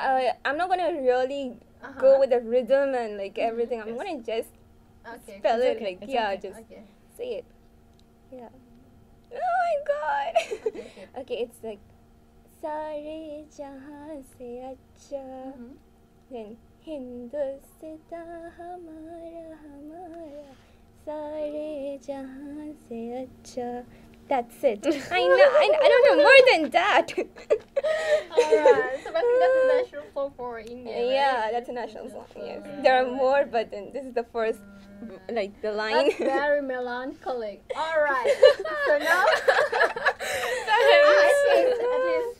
I'm not gonna really Uh-huh. go with the rhythm and like everything. I'm gonna just Okay. spell it okay, like it's yeah, okay. just Okay. say it. Yeah. Oh my God. Okay. Okay, it's like Sare Jahan Se Acha. Mhm. Then Hindustan Hamara Hamara Sare Jahan Se Acha. That's it. I know. I don't know more than that. Alright. So basically, that's the national song for India. Right? Yeah, that's a national song. Yes, there are more, but then this is the first, like the line. That's very melancholic. Alright. So now. At least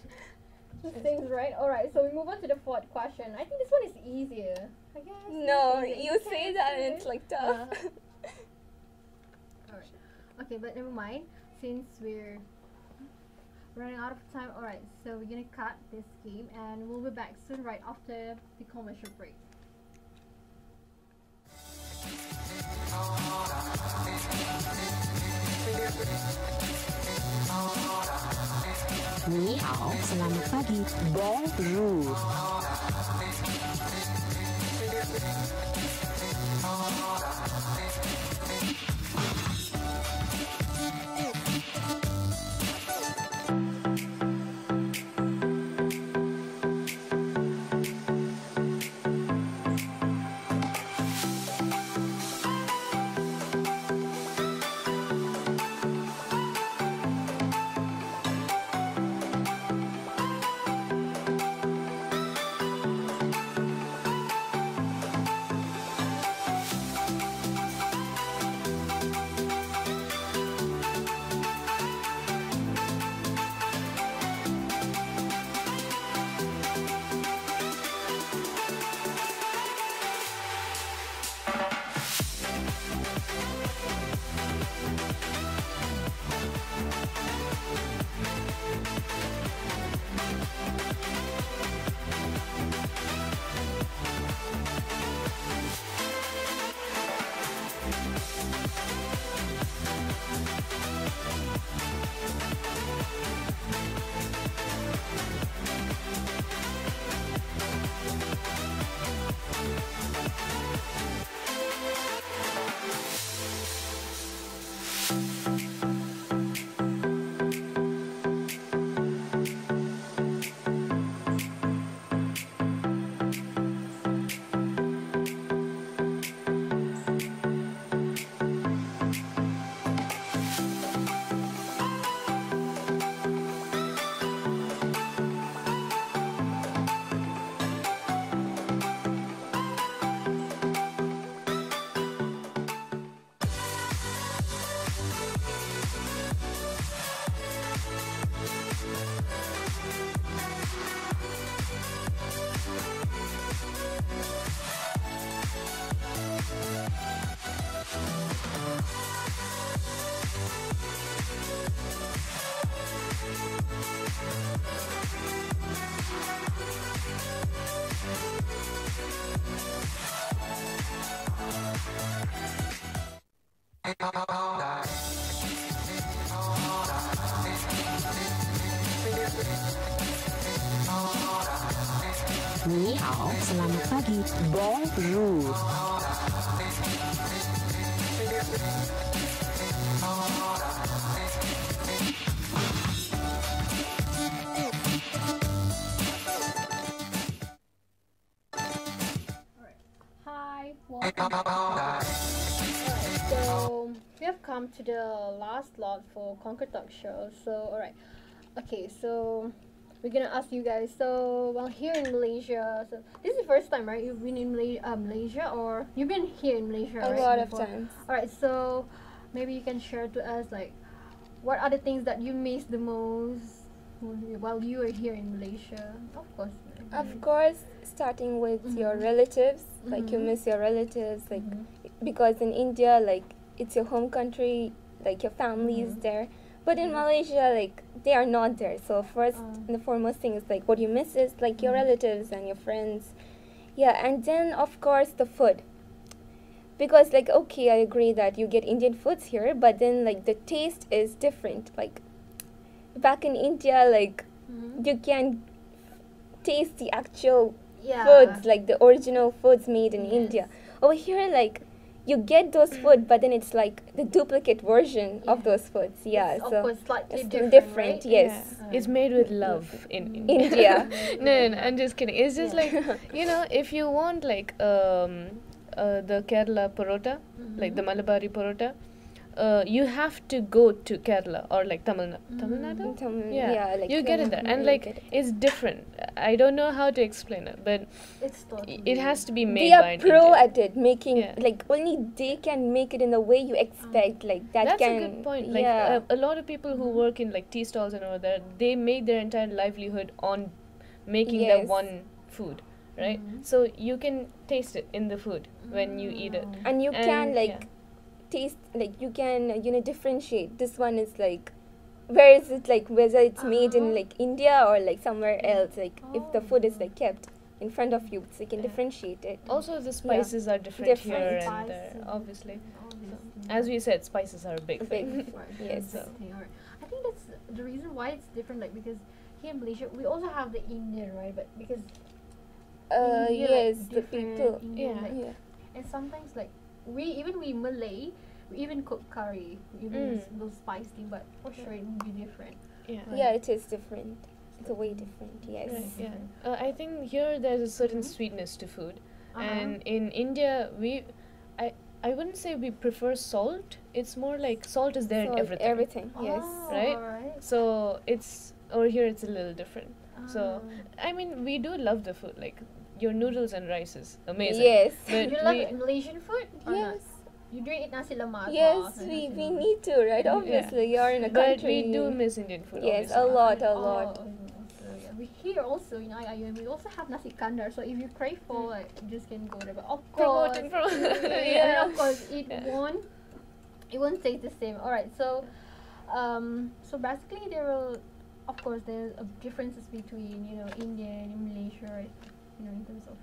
this thing's right. Alright. So we move on to the fourth question. I think this one is easier. I guess. No, It's easier. you say that and it's like tough. Alright. Okay, but never mind. Since we're running out of time, alright, so we're gonna cut this game and we'll be back soon right after the commercial break. 你好, selamat pagi, bonjour. Ni hao, selamat pagi. Bonjour. Hi, welcome. Alright, so we have come to the last slot for Conquer Talk Show. So, alright, okay, so we're gonna ask you guys. So, well, here in Malaysia, so this is the first time, right? You've been in Malaysia, or you've been here in Malaysia, A right? lot of before? times. Alright, so maybe you can share to us, like, what are the things that you miss the most while you are here in Malaysia? Of course. Of course, starting with your relatives, like you miss your relatives, like because in India, like it's your home country, like your family is there. But in Malaysia, like they are not there. So first and the foremost thing is like what you miss is like your relatives and your friends. Yeah, and then of course the food. Because like okay, I agree that you get Indian foods here, but then like the taste is different. Like back in India, like you can taste the actual foods, like the original foods made in India. Over here, like you get those food, but then it's like the duplicate version of those foods. Yeah, It's, so of course, slightly it's different, right? yes. It's made with love in India. No, I'm just kidding. It's just like, you know, if you want like the Kerala parota, like the Malabari parota, you have to go to Kerala or like Tamil Nadu. Yeah, like you get it there, and like it's different. I don't know how to explain it, but It's totally it has to be made They by are an pro Indian. at it, making Yeah. like only they can make it in the way you expect. Like that That's can a good point. Like yeah. a lot of people who work in like tea stalls and all that, they make their entire livelihood on making that Yes. one food, right? So you can taste it in the food when you eat it. And you can like yeah. taste, like you can differentiate. This one is like, where is it, like whether it's made in like India or like somewhere else. Like if the food is like kept in front of you, so you can differentiate it. Also, the spices are different, Different. here and there, obviously. As we said, spices are a big thing. Yes. So. I think that's the reason why it's different. Like because here in Malaysia, we also have the Indian, right? But because India, like, Yes, the different people. Indian, Yeah. like, Yeah. and sometimes like we Malay, we even cook curry, even those spicy, but for sure it will be different. Yeah. Yeah, it is different. It's a way different. Yes. Right, yeah. I think here there's a certain sweetness to food, and in India I wouldn't say we prefer salt. It's more like salt is there in So everything. Yes. Right? Alright. So it's over here it's a little different. So I mean we do love the food. Like your noodles and rice is amazing. Yes. But You love Malaysian food? Or not? Yes. You do eat nasi lemak? as Yes, well, so we nasi lemak. need to, right? Obviously, you're in a But country. we do miss Indian food. Yes, obviously. a lot. So, yeah. We here also in IIUM we also have nasi kandar. So if you crave for it, you just can go there. But of course, Promoting from yeah, and of course it won't taste the same. All right, so so basically there will, of course, there's differences between Indian and Malaysia, right? In terms of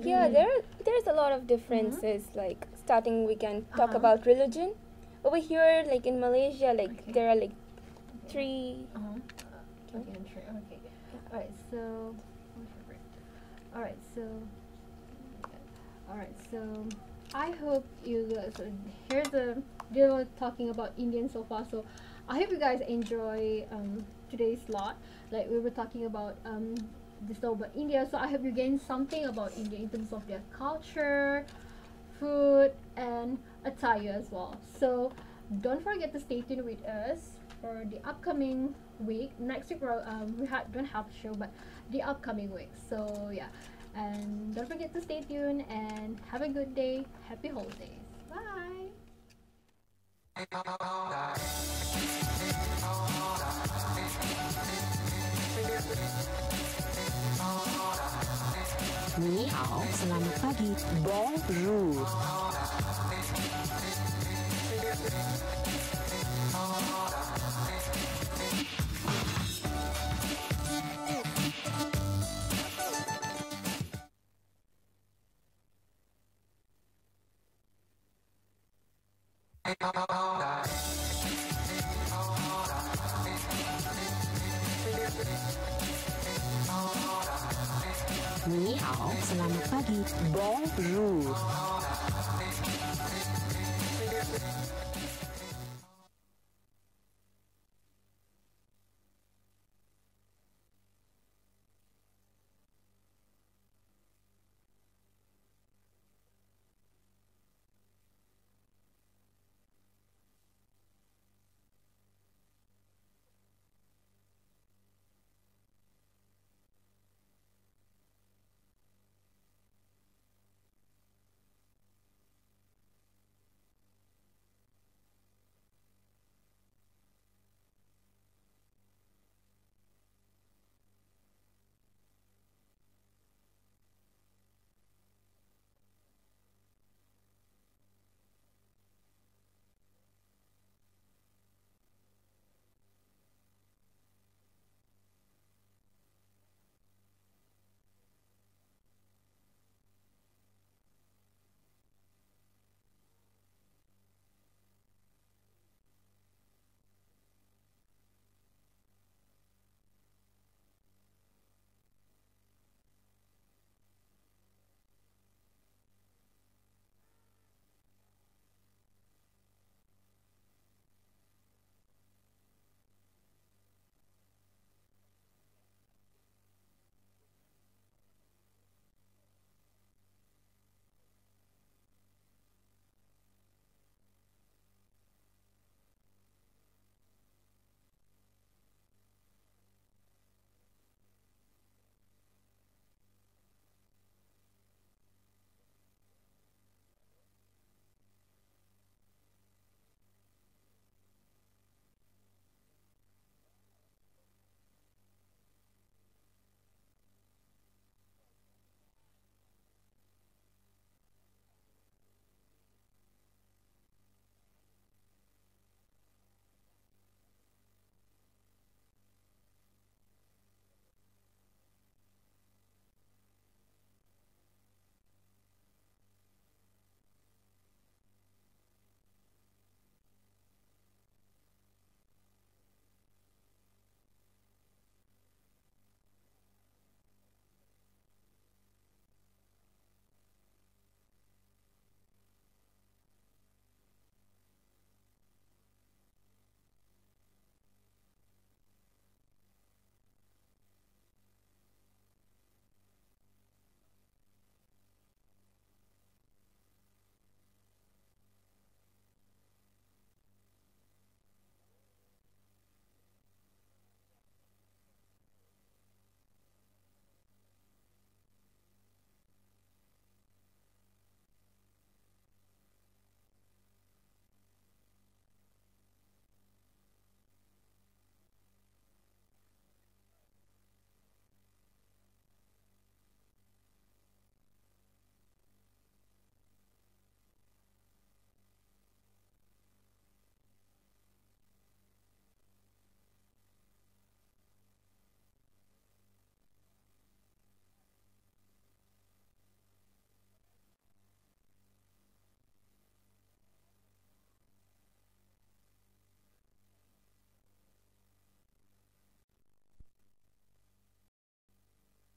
Yeah, there's a lot of differences. Like starting, we can talk about religion. Over here, like in Malaysia, like there are like three. Okay, I'm sure. Okay. Alright, so Alright, so I hope you guys they were talking about Indian so far, so I hope you guys enjoy today's slot. Like we were talking about this all about India, so I hope you gain something about India in terms of their culture, food, and attire as well. So don't forget to stay tuned with us for the upcoming week. Next week we don't have a show, but the upcoming week. So yeah, and don't forget to stay tuned and have a good day. Happy holidays. Bye. Ni hao, selamat pagi. Bonjour. Ni hao, selamat pagi. Bonjour.